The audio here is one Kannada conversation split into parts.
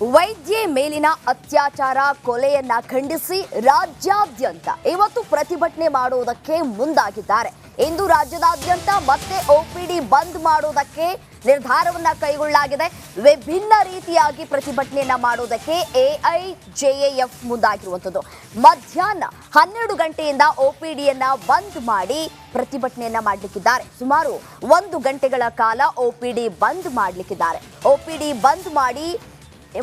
ವೈದ್ಯೆ ಮೇಲಿನ ಅತ್ಯಾಚಾರ ಕೊಲೆಯನ್ನ ಖಂಡಿಸಿ ರಾಜ್ಯಾದ್ಯಂತ ಇವತ್ತು ಪ್ರತಿಭಟನೆ ಮಾಡುವುದಕ್ಕೆ ಮುಂದಾಗಿದ್ದಾರೆ. ಇಂದು ರಾಜ್ಯದಾದ್ಯಂತ ಮತ್ತೆ ಒಪಿಡಿ ಬಂದ್ ಮಾಡುವುದಕ್ಕೆ ನಿರ್ಧಾರವನ್ನ ಕೈಗೊಳ್ಳಲಾಗಿದೆ. ವಿಭಿನ್ನ ರೀತಿಯಾಗಿ ಪ್ರತಿಭಟನೆಯನ್ನ ಮಾಡುವುದಕ್ಕೆ ಎಐಜೆಎಎಫ್ ಮುಂದಾಗಿರುವಂತದ್ದು. ಮಧ್ಯಾಹ್ನ 12 ಗಂಟೆಯಿಂದ ಒಪಿಡಿಯನ್ನ ಬಂದ್ ಮಾಡಿ ಪ್ರತಿಭಟನೆಯನ್ನ ಮಾಡಲಿಕ್ಕಿದ್ದಾರೆ. ಸುಮಾರು 1 ಗಂಟೆಗಳ ಕಾಲ ಒಪಿಡಿ ಬಂದ್ ಮಾಡಲಿಕ್ಕಿದ್ದಾರೆ. ಒಪಿಡಿ ಬಂದ್ ಮಾಡಿ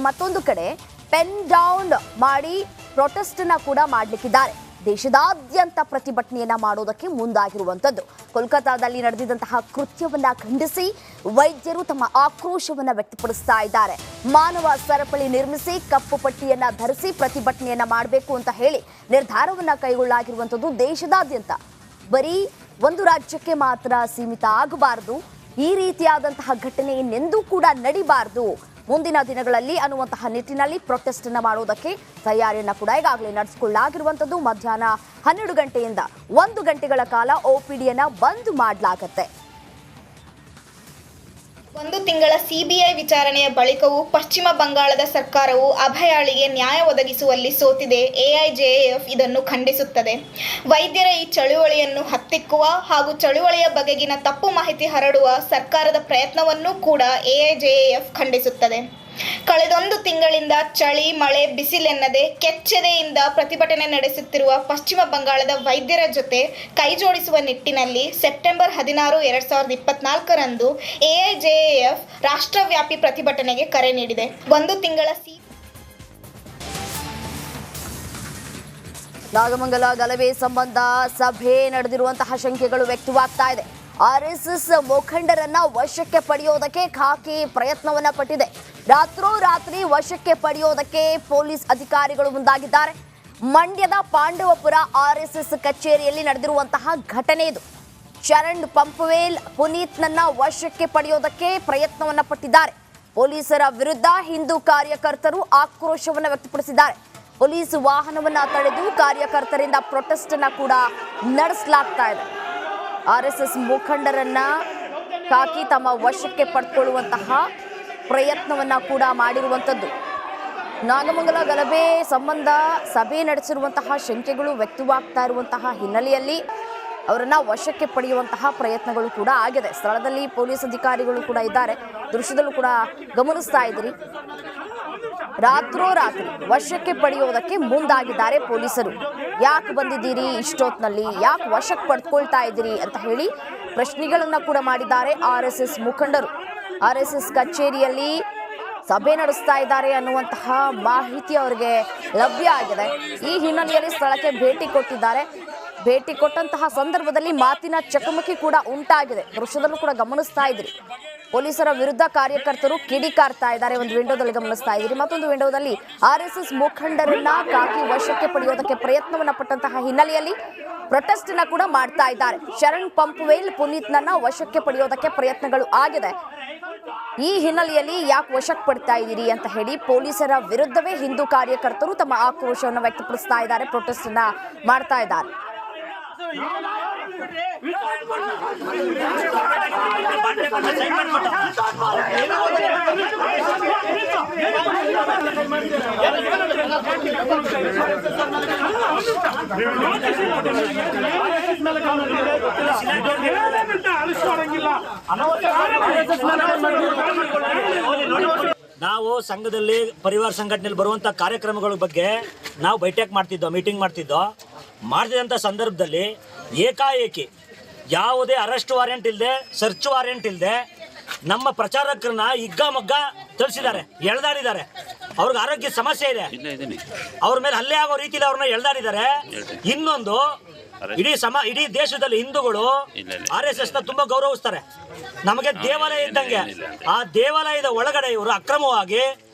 ಮತ್ತೊಂದು ಕಡೆ ಪೆನ್ ಡೌನ್ ಮಾಡಿ ಪ್ರೊಟೆಸ್ಟ್ ಅನ್ನ ಕೂಡ ಮಾಡಲಿಕ್ಕಿದ್ದಾರೆ. ದೇಶದಾದ್ಯಂತ ಪ್ರತಿಭಟನೆಯನ್ನ ಮಾಡೋದಕ್ಕೆ ಮುಂದಾಗಿರುವಂತದ್ದು. ಕೋಲ್ಕತ್ತಾದಲ್ಲಿ ನಡೆದಿದ್ದಂತಹ ಕೃತ್ಯವನ್ನ ಖಂಡಿಸಿ ವೈದ್ಯರು ತಮ್ಮ ಆಕ್ರೋಶವನ್ನ ವ್ಯಕ್ತಪಡಿಸ್ತಾ ಇದ್ದಾರೆ. ಮಾನವ ಸರಪಳಿ ನಿರ್ಮಿಸಿ ಕಪ್ಪು ಪಟ್ಟಿಯನ್ನ ಧರಿಸಿ ಪ್ರತಿಭಟನೆಯನ್ನ ಮಾಡಬೇಕು ಅಂತ ಹೇಳಿ ನಿರ್ಧಾರವನ್ನ ಕೈಗೊಳ್ಳಲಾಗಿರುವಂತದ್ದು. ದೇಶದಾದ್ಯಂತ ಬರೀ ಒಂದು ರಾಜ್ಯಕ್ಕೆ ಮಾತ್ರ ಸೀಮಿತ ಆಗಬಾರದು. ಈ ರೀತಿಯಾದಂತಹ ಘಟನೆ ಇನ್ನೆಂದೂ ಕೂಡ ನಡಿಬಾರದು ಮುಂದಿನ ದಿನಗಳಲ್ಲಿ ಅನ್ನುವಂತಹ ನಿಟ್ಟಿನಲ್ಲಿ ಪ್ರೊಟೆಸ್ಟ್ ಅನ್ನ ಮಾಡೋದಕ್ಕೆ ತಯಾರಿಯನ್ನ ಕೂಡ ಈಗಾಗಲೇ ನಡೆಸಿಕೊಳ್ಳಲಾಗಿರುವಂತದ್ದು. ಮಧ್ಯಾಹ್ನ 12 ಗಂಟೆಯಿಂದ 1 ಗಂಟೆಗಳ ಕಾಲ ಒಪಿಡಿಯನ್ನ ಬಂದ್ ಮಾಡಲಾಗುತ್ತೆ. 1 ತಿಂಗಳ ಸಿಬಿಐ ವಿಚಾರಣೆಯ ಬಳಿಕವೂ ಪಶ್ಚಿಮ ಬಂಗಾಳದ ಸರ್ಕಾರವು ಅಭಯಾಳಿಗೆ ನ್ಯಾಯ ಒದಗಿಸುವಲ್ಲಿ ಸೋತಿದೆ. ಎಐಜೆಎಎಫ್ ಇದನ್ನು ಖಂಡಿಸುತ್ತದೆ. ವೈದ್ಯರ ಈ ಚಳುವಳಿಯನ್ನು ಹತ್ತಿಕ್ಕುವ ಹಾಗೂ ಚಳುವಳಿಯ ಬಗೆಗಿನ ತಪ್ಪು ಮಾಹಿತಿ ಹರಡುವ ಸರ್ಕಾರದ ಪ್ರಯತ್ನವನ್ನೂ ಕೂಡ ಎಐಜೆಎಎಫ್ ಖಂಡಿಸುತ್ತದೆ. ಕಳೆದೊಂದು ತಿಂಗಳಿಂದ ಚಳಿ ಮಳೆ ಬಿಸಿಲೆನ್ನದೆ ಕೆಚ್ಚೆದೆಯಿಂದ ಪ್ರತಿಭಟನೆ ನಡೆಸುತ್ತಿರುವ ಪಶ್ಚಿಮ ಬಂಗಾಳದ ವೈದ್ಯರ ಜೊತೆ ಕೈಜೋಡಿಸುವ ನಿಟ್ಟಿನಲ್ಲಿ ಸೆಪ್ಟೆಂಬರ್ 16, 2024ರಂದು ಎಐಜೆಎಎಫ್ ರಾಷ್ಟ್ರವ್ಯಾಪಿ ಪ್ರತಿಭಟನೆಗೆ ಕರೆ ನೀಡಿದೆ. 1 ತಿಂಗಳ ನಾಗಮಂಗಲ ಗಲಭೆ ಸಂಬಂಧ ಸಭೆ ನಡೆದಿರುವಂತಹ ಶಂಕೆಗಳು ವ್ಯಕ್ತವಾಗ್ತಾ ಇದೆ. ಆರ್ಎಸ್ಎಸ್ ಮುಖಂಡರನ್ನ ವಶಕ್ಕೆ ಪಡೆಯೋದಕ್ಕೆ ಖಾಕಿ ಪ್ರಯತ್ನವನ್ನ ಪಟ್ಟಿದೆ. ರಾತ್ರೋರಾತ್ರಿ ವಶಕ್ಕೆ ಪಡೆಯೋದಕ್ಕೆ ಪೊಲೀಸ್ ಅಧಿಕಾರಿಗಳು ಮುಂದಾಗಿದ್ದಾರೆ. ಮಂಡ್ಯದ ಪಾಂಡವಪುರ ಆರ್ಎಸ್ಎಸ್ ಕಚೇರಿಯಲ್ಲಿ ನಡೆದಿರುವಂತಹ ಘಟನೆ ಇದು. ಚರಣ್ ಪಂಪವೇಲ್ ಪುನೀತ್ನನ್ನ ವಶಕ್ಕೆ ಪಡೆಯೋದಕ್ಕೆ ಪ್ರಯತ್ನವನ್ನ ಪಟ್ಟಿದ್ದಾರೆ. ಪೊಲೀಸರ ವಿರುದ್ಧ ಹಿಂದೂ ಕಾರ್ಯಕರ್ತರು ಆಕ್ರೋಶವನ್ನ ವ್ಯಕ್ತಪಡಿಸಿದ್ದಾರೆ. ಪೊಲೀಸ್ ವಾಹನವನ್ನ ತಡೆದು ಕಾರ್ಯಕರ್ತರಿಂದ ಪ್ರೊಟೆಸ್ಟ್ ಅನ್ನ ಕೂಡ ನಡೆಸಲಾಗ್ತಾ ಇದೆ. ಆರ್ಎಸ್ಎಸ್ ಮುಖಂಡರನ್ನ ಖಾಕಿ ತಮ್ಮ ವಶಕ್ಕೆ ಪಡೆದುಕೊಳ್ಳುವಂತಹ ಪ್ರಯತ್ನವನ್ನ ಕೂಡ ಮಾಡಿರುವಂಥದ್ದು. ನಾಗಮಂಗಲ ಗಲಭೆ ಸಂಬಂಧ ಸಭೆ ನಡೆಸಿರುವಂತಹ ಶಂಕೆಗಳು ವ್ಯಕ್ತವಾಗ್ತಾ ಇರುವಂತಹ ಹಿನ್ನೆಲೆಯಲ್ಲಿ ಅವರನ್ನ ವಶಕ್ಕೆ ಪಡೆಯುವಂತಹ ಪ್ರಯತ್ನಗಳು ಕೂಡ ಆಗಿದೆ. ಸ್ಥಳದಲ್ಲಿ ಪೊಲೀಸ್ ಅಧಿಕಾರಿಗಳು ಕೂಡ ಇದ್ದಾರೆ. ದೃಶ್ಯದಲ್ಲೂ ಕೂಡ ಗಮನಿಸ್ತಾ ಇದ್ದೀರಿ. ರಾತ್ರೋರಾತ್ರಿ ವಶಕ್ಕೆ ಪಡೆಯೋದಕ್ಕೆ ಮುಂದಾಗಿದ್ದಾರೆ ಪೊಲೀಸರು. ಯಾಕೆ ಬಂದಿದ್ದೀರಿ ಇಷ್ಟೊತ್ತಿನಲ್ಲಿ, ಯಾಕೆ ವಶಕ್ಕೆ ಪಡೆದುಕೊಳ್ತಾ ಇದ್ದೀರಿ ಅಂತ ಹೇಳಿ ಪ್ರಶ್ನೆಗಳನ್ನ ಕೂಡ ಮಾಡಿದ್ದಾರೆ ಆರ್ಎಸ್ಎಸ್ ಮುಖಂಡರು. ಆರ್ಎಸ್ಎಸ್ ಕಚೇರಿಯಲ್ಲಿ ಸಭೆ ನಡೆಸ್ತಾ ಇದ್ದಾರೆ ಅನ್ನುವಂತಹ ಮಾಹಿತಿ ಅವರಿಗೆ ಲಭ್ಯ ಆಗಿದೆ. ಈ ಹಿನ್ನೆಲೆಯಲ್ಲಿ ಸ್ಥಳಕ್ಕೆ ಭೇಟಿ ಕೊಟ್ಟಿದ್ದಾರೆ. ಭೇಟಿ ಕೊಟ್ಟಂತಹ ಸಂದರ್ಭದಲ್ಲಿ ಮಾತಿನ ಚಕಮಕಿ ಕೂಡ ಉಂಟಾಗಿದೆ. ದೃಶ್ಯದಲ್ಲೂ ಕೂಡ ಗಮನಿಸ್ತಾ ಇದ್ರಿ. ಪೊಲೀಸರ ವಿರುದ್ಧ ಕಾರ್ಯಕರ್ತರು ಕಿಡಿಕಾರ್ತಾ ಇದ್ದಾರೆ. ಒಂದು ವಿಂಡೋದಲ್ಲಿ ಗಮನಿಸ್ತಾ ಇದ್ದೀರಿ. ಮತ್ತೊಂದು ವಿಂಡೋದಲ್ಲಿ ಆರ್ಎಸ್ಎಸ್ ಮುಖಂಡರನ್ನ ಖಾಕಿ ವಶಕ್ಕೆ ಪಡೆಯೋದಕ್ಕೆ ಪ್ರಯತ್ನವನ್ನ ಪಟ್ಟಂತಹ ಹಿನ್ನೆಲೆಯಲ್ಲಿ ಪ್ರೊಟೆಸ್ಟ್ ಅನ್ನ ಕೂಡ ಮಾಡ್ತಾ ಇದ್ದಾರೆ. ಶರಣ್ ಪಂಪವೇಲ್ ಪುನೀತ್ನನ್ನ ವಶಕ್ಕೆ ಪಡೆಯೋದಕ್ಕೆ ಪ್ರಯತ್ನಗಳು ಆಗಿದೆ. ಈ ಹಿನ್ನೆಲೆಯಲ್ಲಿ ಯಾಕೆ ವಶಕ್ಕೆ ಪಡ್ತಾ ಇದ್ದೀರಿ ಅಂತ ಹೇಳಿ ಪೊಲೀಸರ ವಿರುದ್ಧವೇ ಹಿಂದೂ ಕಾರ್ಯಕರ್ತರು ತಮ್ಮ ಆಕ್ರೋಶವನ್ನು ವ್ಯಕ್ತಪಡಿಸ್ತಾ ಇದ್ದಾರೆ. ಪ್ರೊಟೆಸ್ಟ್ ಅನ್ನ ಮಾಡ್ತಾ ಇದ್ದಾರೆ. ನಾವು ಸಂಘದಲ್ಲಿ ಪರಿವಾರ ಸಂಘಟನೆಯಲ್ಲಿ ಬರುವಂತ ಕಾರ್ಯಕ್ರಮಗಳ ಬಗ್ಗೆ ನಾವು ಬೈಠಕ್ ಮಾಡ್ತಿದ್ದೋ, ಮೀಟಿಂಗ್ ಮಾಡ್ತಿದ್ದಂಥ ಸಂದರ್ಭದಲ್ಲಿ ಏಕಾಏಕಿ ಯಾವುದೇ ಅರೆಸ್ಟ್ ವಾರೆಂಟ್ ಇಲ್ಲದೆ, ಸರ್ಚ್ ವಾರೆಂಟ್ ಇಲ್ಲದೆ ನಮ್ಮ ಪ್ರಚಾರಕರನ್ನ ಹಿಗ್ಗಾಮಗ್ಗ ತಿಳಿಸಿದ್ದಾರೆ, ಎಳೆದಾಡಿದ್ದಾರೆ. ಅವ್ರಿಗೆ ಆರೋಗ್ಯ ಸಮಸ್ಯೆ ಇದೆ, ಅವ್ರ ಮೇಲೆ ಹಲ್ಲೆ ಆಗೋ ರೀತಿಯಲ್ಲಿ ಅವ್ರನ್ನ ಎಳೆದಾಡಿದ್ದಾರೆ. ಇನ್ನೊಂದು, ಇಡೀ ದೇಶದಲ್ಲಿ ಹಿಂದೂಗಳು RSS ನ ತುಂಬಾ ಗೌರವಿಸ್ತಾರೆ. ನಮಗೆ ದೇವಾಲಯ ಇದ್ದಂಗೆ. ಆ ದೇವಾಲಯದ ಒಳಗಡೆ ಇವರು ಅಕ್ರಮವಾಗಿ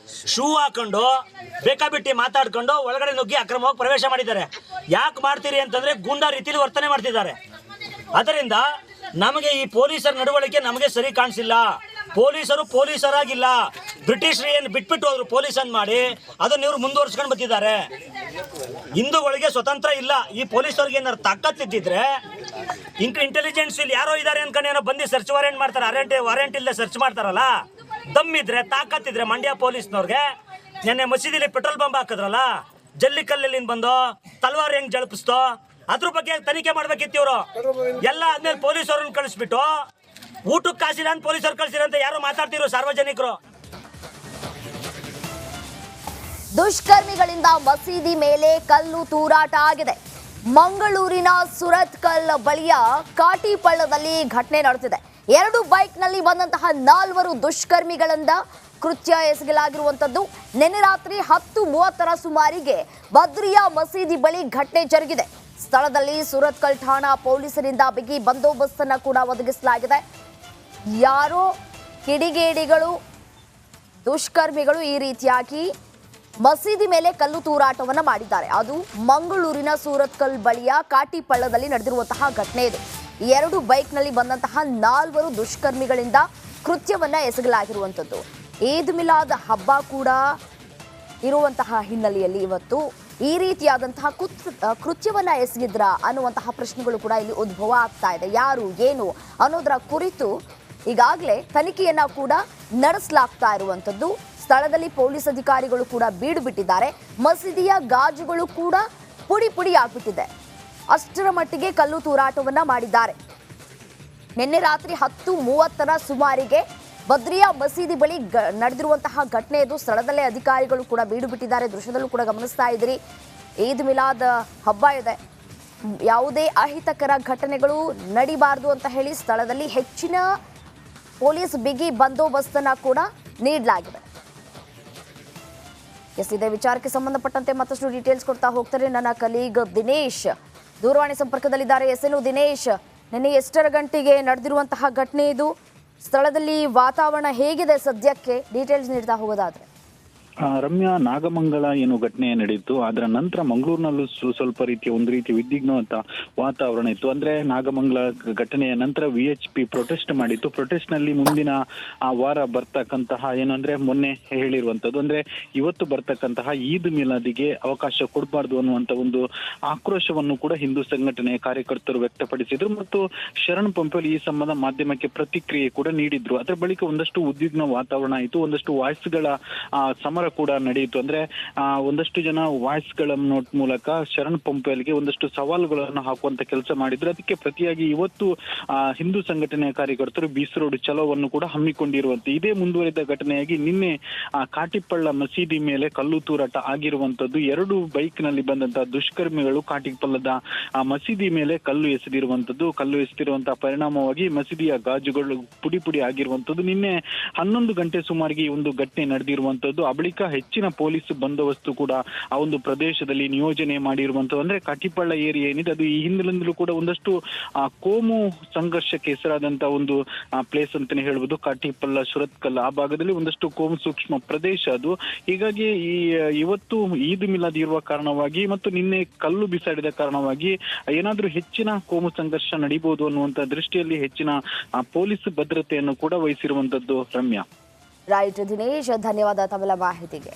ಶೂ ಹಾಕೊಂಡು ಬೇಕಾಬಿಟ್ಟಿ ಮಾತಾಡ್ಕೊಂಡು ಒಳಗಡೆ ನುಗ್ಗಿ ಅಕ್ರಮವಾಗಿ ಪ್ರವೇಶ ಮಾಡಿದ್ದಾರೆ. ಯಾಕೆ ಮಾಡ್ತೀರಿ ಅಂತಂದ್ರೆ ಗೂಂಡಾ ರೀತಿಯಲ್ಲಿ ವರ್ತನೆ ಮಾಡ್ತಿದ್ದಾರೆ. ಅದರಿಂದ ನಮಗೆ ಈ ಪೊಲೀಸರ ನಡವಳಿಕೆ ನಮಗೆ ಸರಿ ಕಾಣಿಸಿಲ್ಲ. ಪೊಲೀಸರು ಪೊಲೀಸರಾಗಿಲ್ಲ. ಬ್ರಿಟಿಷರು ಏನು ಬಿಟ್ಬಿಟ್ಟು ಹೋದ್ರು ಪೊಲೀಸನ್ ಮಾಡಿ, ಅದನ್ನ ಇವರು ಮುಂದುವರ್ಸ್ಕೊಂಡು ಬರ್ತಿದ್ದಾರೆ. ಹಿಂದೂಗಳಿಗೆ ಸ್ವತಂತ್ರ ಇಲ್ಲ. ಈ ಪೊಲೀಸರಿಗೆ ಏನಾದ್ರು ತಾಕತ್ತಿದ್ದಿದ್ರೆ ಇಂಟೆಲಿಜೆನ್ಸ್ ಇಲ್ಲಿ ಯಾರೋ ಇದ್ದಾರೆ ಅನ್ಕೊಂಡು ಏನೋ ಬಂದು ಸರ್ಚ್ ವಾರೆಂಟ್ ಮಾಡ್ತಾರೆ. ವಾರೆಂಟ್ ಇಲ್ಲದೆ ಸರ್ಚ್ ಮಾಡ್ತಾರಲ್ಲ, ದಮ್ಮಿದ್ರೆ ತಾಕತ್ತಿದ್ರೆ ಮಂಡ್ಯ ಪೊಲೀಸ್ನವ್ರಿಗೆ ನೆನ್ನೆ ಮಸೀದಿಲಿ ಪೆಟ್ರೋಲ್ ಬಂಬ್ ಹಾಕಿದ್ರಲ್ಲ, ಜಲ್ಲಿಕಲ್ಲಿಂದ ಬಂದೋ ತಲವಾರ್ ಹೆಂಗ್ ಜಳಪಿಸ್ತೋ ಅದ್ರ ಬಗ್ಗೆ ತನಿಖೆ ಮಾಡ್ಬೇಕಿತ್ತು ಇವರು. ಎಲ್ಲ ಆದ್ಮೇಲೆ ಪೊಲೀಸರನ್ನ ಕಳಿಸ್ಬಿಟ್ಟು ಊಟಕ್ಕೆ ಕಾಸಿಲ್ಲ ಅಂತ ಪೊಲೀಸರು ಕಳಿಸಿರ ಅಂತ ಯಾರು ಮಾತಾಡ್ತಿರೋ ಸಾರ್ವಜನಿಕರು. ದುಷ್ಕರ್ಮಿಗಳಿಂದ ಮಸೀದಿ ಮೇಲೆ ಕಲ್ಲು ತೂರಾಟ ಆಗಿದೆ. ಮಂಗಳೂರಿನ ಸುರತ್ಕಲ್ ಬಳಿಯ ಕಾಟಿಪಳ್ಳದಲ್ಲಿ ಘಟನೆ ನಡೆದಿದೆ. 2 ಬೈಕ್ನಲ್ಲಿ ಬಂದಂತಹ 4 ದುಷ್ಕರ್ಮಿಗಳಿಂದ ಕೃತ್ಯ ಎಸಗಲಾಗಿರುವಂತದ್ದು. ನಿನ್ನೆ ರಾತ್ರಿ 10:30 ಸುಮಾರಿಗೆ ಬದ್ರಿಯಾ ಮಸೀದಿ ಬಳಿ ಘಟನೆ ಜರುಗಿದೆ. ಸ್ಥಳದಲ್ಲಿ ಸುರತ್ಕಲ್ ಠಾಣಾ ಪೊಲೀಸರಿಂದ ಬಿಗಿ ಬಂದೋಬಸ್ತನ್ನು ಕೂಡ ಒದಗಿಸಲಾಗಿದೆ. ಯಾರೋ ಕಿಡಿಗೇಡಿಗಳು ದುಷ್ಕರ್ಮಿಗಳು ಈ ರೀತಿಯಾಗಿ ಮಸೀದಿ ಮೇಲೆ ಕಲ್ಲು ತೂರಾಟವನ್ನು ಮಾಡಿದ್ದಾರೆ. ಅದು ಮಂಗಳೂರಿನ ಸೂರತ್ಕಲ್ ಬಳಿಯ ಕಾಟಿಪಳ್ಳದಲ್ಲಿ ನಡೆದಿರುವಂತಹ ಘಟನೆ ಇದು. 2 ಬೈಕ್ನಲ್ಲಿ ಬಂದಂತಹ 4 ದುಷ್ಕರ್ಮಿಗಳಿಂದ ಕೃತ್ಯವನ್ನ ಎಸಗಲಾಗಿರುವಂಥದ್ದು. ಈದ್ ಮಿಲಾದ್ ಹಬ್ಬ ಕೂಡ ಇರುವಂತಹ ಹಿನ್ನೆಲೆಯಲ್ಲಿ ಇವತ್ತು ಈ ರೀತಿಯಾದಂತಹ ಕೃತ್ಯವನ್ನ ಎಸಗಿದ್ರ ಅನ್ನುವಂತಹ ಪ್ರಶ್ನೆಗಳು ಕೂಡ ಇಲ್ಲಿ ಉದ್ಭವ ಆಗ್ತಾ ಇದೆ. ಯಾರು ಏನು ಅನ್ನೋದರ ಕುರಿತು ಈಗಾಗಲೇ ತನಿಖೆಯನ್ನ ಕೂಡ ನಡೆಸಲಾಗ್ತಾ ಇರುವಂಥದ್ದು. ಸ್ಥಳದಲ್ಲಿ ಪೊಲೀಸ್ ಅಧಿಕಾರಿಗಳು ಕೂಡ ಬೀಡು ಬಿಟ್ಟಿದ್ದಾರೆ. ಮಸೀದಿಯ ಗಾಜುಗಳು ಕೂಡ ಪುಡಿ ಪುಡಿ ಆಗ್ಬಿಟ್ಟಿದೆ. ಅಷ್ಟರ ಮಟ್ಟಿಗೆ ಕಲ್ಲು ತೂರಾಟವನ್ನ ಮಾಡಿದ್ದಾರೆ. ನಿನ್ನೆ ರಾತ್ರಿ 10:30 ಸುಮಾರಿಗೆ ಬದ್ರಿಯಾ ಮಸೀದಿ ಬಳಿ ನಡೆದಿರುವಂತಹ ಘಟನೆ ಇದು. ಸ್ಥಳದಲ್ಲೇ ಅಧಿಕಾರಿಗಳು ಕೂಡ ಬೀಡು ಬಿಟ್ಟಿದ್ದಾರೆ. ದೃಶ್ಯದಲ್ಲೂ ಕೂಡ ಗಮನಿಸ್ತಾ ಇದ್ದೀರಿ. ಈದ್ ಮಿಲಾದ್ ಹಬ್ಬ ಇದೆ. ಯಾವುದೇ ಅಹಿತಕರ ಘಟನೆಗಳು ನಡಿಬಾರದು ಅಂತ ಹೇಳಿ ಸ್ಥಳದಲ್ಲಿ ಹೆಚ್ಚಿನ ಪೊಲೀಸ್ ಬಿಗಿ ಬಂದೋಬಸ್ತನ್ನ ಕೂಡ ನೀಡಲಾಗಿದೆ. ಇದೇ ವಿಚಾರಕ್ಕೆ ಸಂಬಂಧಪಟ್ಟಂತೆ ಮತ್ತಷ್ಟು ಡೀಟೇಲ್ಸ್ ಕೊಡ್ತಾ ಹೋಗ್ತಾರೆ ನನ್ನ ಕಲೀಗ್ ದಿನೇಶ್. ದೂರವಾಣಿ ಸಂಪರ್ಕದಲ್ಲಿದ್ದಾರೆ. ಎಸ್ಎನ್ ದಿನೇಶ್, ನಿನ್ನೆ ಎಷ್ಟರ ಗಂಟೆಗೆ ನಡೆದಿರುವಂತಹ ಘಟನೆ ಇದು? ಸ್ಥಳದಲ್ಲಿ ವಾತಾವರಣ ಹೇಗಿದೆ ಸದ್ಯಕ್ಕೆ? ಡೀಟೇಲ್ಸ್ ನೀಡ್ತಾ ಹೋಗೋದಾದ್ರೆ. ರಮ್ಯಾ, ನಾಗಮಂಗಲ ಏನು ಘಟನೆ ನಡೆಯಿತು, ಅದರ ನಂತರ ಮಂಗಳೂರಿನಲ್ಲೂ ಸ್ವಲ್ಪ ರೀತಿಯ ಒಂದು ರೀತಿಯ ವಿದ್ವಿಗ್ನವಾದ ವಾತಾವರಣ ಇತ್ತು. ಅಂದ್ರೆ ನಾಗಮಂಗಲ ಘಟನೆಯ ನಂತರ VHP ಪ್ರೊಟೆಸ್ಟ್ ಮಾಡಿತ್ತು. ಪ್ರೊಟೆಸ್ಟ್ ನಲ್ಲಿ ಮುಂದಿನ ವಾರ ಬರ್ತಕ್ಕಂತಹ ಏನಂದ್ರೆ ಮೊನ್ನೆ ಹೇಳಿರುವಂತದ್ದು, ಅಂದ್ರೆ ಇವತ್ತು ಬರ್ತಕ್ಕಂತಹ ಈದ್ ಮಿಲಾದಿಗೆ ಅವಕಾಶ ಕೊಡಬಾರ್ದು ಅನ್ನುವಂತ ಒಂದು ಆಕ್ರೋಶವನ್ನು ಕೂಡ ಹಿಂದೂ ಸಂಘಟನೆಯ ಕಾರ್ಯಕರ್ತರು ವ್ಯಕ್ತಪಡಿಸಿದ್ರು ಮತ್ತು ಶರಣ್ ಪಂಪಲ್ ಈ ಸಂಬಂಧ ಮಾಧ್ಯಮಕ್ಕೆ ಪ್ರತಿಕ್ರಿಯೆ ಕೂಡ ನೀಡಿದ್ರು. ಅದರ ಬಳಿಕ ಒಂದಷ್ಟು ಉದ್ವಿಗ್ನ ವಾತಾವರಣ ಆಯಿತು. ಒಂದಷ್ಟು ವಾಯ್ಸ್ಗಳ ಸಮರ ಕೂಡ ನಡೆಯಿತು. ಅಂದ್ರೆ ಒಂದಷ್ಟು ಜನ ವಾಯ್ಸ್ ಗಳ ನೋಟ್ ಮೂಲಕ ಶರಣ್ ಪಂಪೇಲ್ಗೆ ಒಂದಷ್ಟು ಸವಾಲುಗಳನ್ನು ಹಾಕುವಂತ ಕೆಲಸ ಮಾಡಿದ್ರು. ಅದಕ್ಕೆ ಪ್ರತಿಯಾಗಿ ಇವತ್ತು ಹಿಂದೂ ಸಂಘಟನೆಯ ಕಾರ್ಯಕರ್ತರು ಬೀಸ್ ರೋಡ್ ಚಲೋವನ್ನು ಕೂಡ ಹಮ್ಮಿಕೊಂಡಿರುವಂತೆ ಇದೇ ಮುಂದುವರಿದ ಘಟನೆಯಾಗಿ ನಿನ್ನೆ ಕಾಟಿಪಳ್ಳ ಮಸೀದಿ ಮೇಲೆ ಕಲ್ಲು ತೂರಾಟ ಆಗಿರುವಂತದ್ದು. 2 ಬೈಕ್ ನಲ್ಲಿ ಬಂದಂತಹ ದುಷ್ಕರ್ಮಿಗಳು ಕಾಟಿಪಳ್ಳದ ಮಸೀದಿ ಮೇಲೆ ಕಲ್ಲು ಎಸೆದಿರುವಂತದ್ದು. ಕಲ್ಲು ಎಸೆದಿರುವಂತಹ ಪರಿಣಾಮವಾಗಿ ಮಸೀದಿಯ ಗಾಜುಗಳು ಪುಡಿ ಪುಡಿ ಆಗಿರುವಂತದ್ದು. ನಿನ್ನೆ 11 ಗಂಟೆ ಸುಮಾರಿಗೆ ಈ ಒಂದು ಘಟನೆ ನಡೆದಿರುವಂತದ್ದು. ಬಳಿಕ ಹೆಚ್ಚಿನ ಪೊಲೀಸ್ ಬಂದೋಬಸ್ತು ಕೂಡ ಆ ಒಂದು ಪ್ರದೇಶದಲ್ಲಿ ನಿಯೋಜನೆ ಮಾಡಿರುವಂತದ್ದು. ಅಂದ್ರೆ ಕಾಟಿಪಳ್ಳ ಏರಿಯಾ ಏನಿದೆ ಅದು ಈ ಹಿಂದಿನಿಂದಲೂ ಕೂಡ ಒಂದಷ್ಟು ಕೋಮು ಸಂಘರ್ಷಕ್ಕೆ ಹೆಸರಾದಂತಹ ಒಂದು ಪ್ಲೇಸ್ ಅಂತಾನೆ ಹೇಳ್ಬೋದು. ಕಾಟಿಪಳ್ಳ, ಸುರತ್ಕಲ್ ಆ ಭಾಗದಲ್ಲಿ ಒಂದಷ್ಟು ಕೋಮು ಸೂಕ್ಷ್ಮ ಪ್ರದೇಶ ಅದು. ಹೀಗಾಗಿ ಇವತ್ತು ಈದ್ ಮಿಲಾದ್ ಇರುವ ಕಾರಣವಾಗಿ ಮತ್ತು ನಿನ್ನೆ ಕಲ್ಲು ಬಿಸಾಡಿದ ಕಾರಣವಾಗಿ ಏನಾದ್ರೂ ಹೆಚ್ಚಿನ ಕೋಮು ಸಂಘರ್ಷ ನಡೀಬಹುದು ಅನ್ನುವಂತ ದೃಷ್ಟಿಯಲ್ಲಿ ಹೆಚ್ಚಿನ ಪೊಲೀಸ್ ಭದ್ರತೆಯನ್ನು ಕೂಡ ವಹಿಸಿರುವಂತದ್ದು. ರಮ್ಯಾ. ರೈಟ್ ದಿನೇಶ್, ಧನ್ಯವಾದ ತಮ್ಮೆಲ್ಲ ಮಾಹಿತಿಗೆ.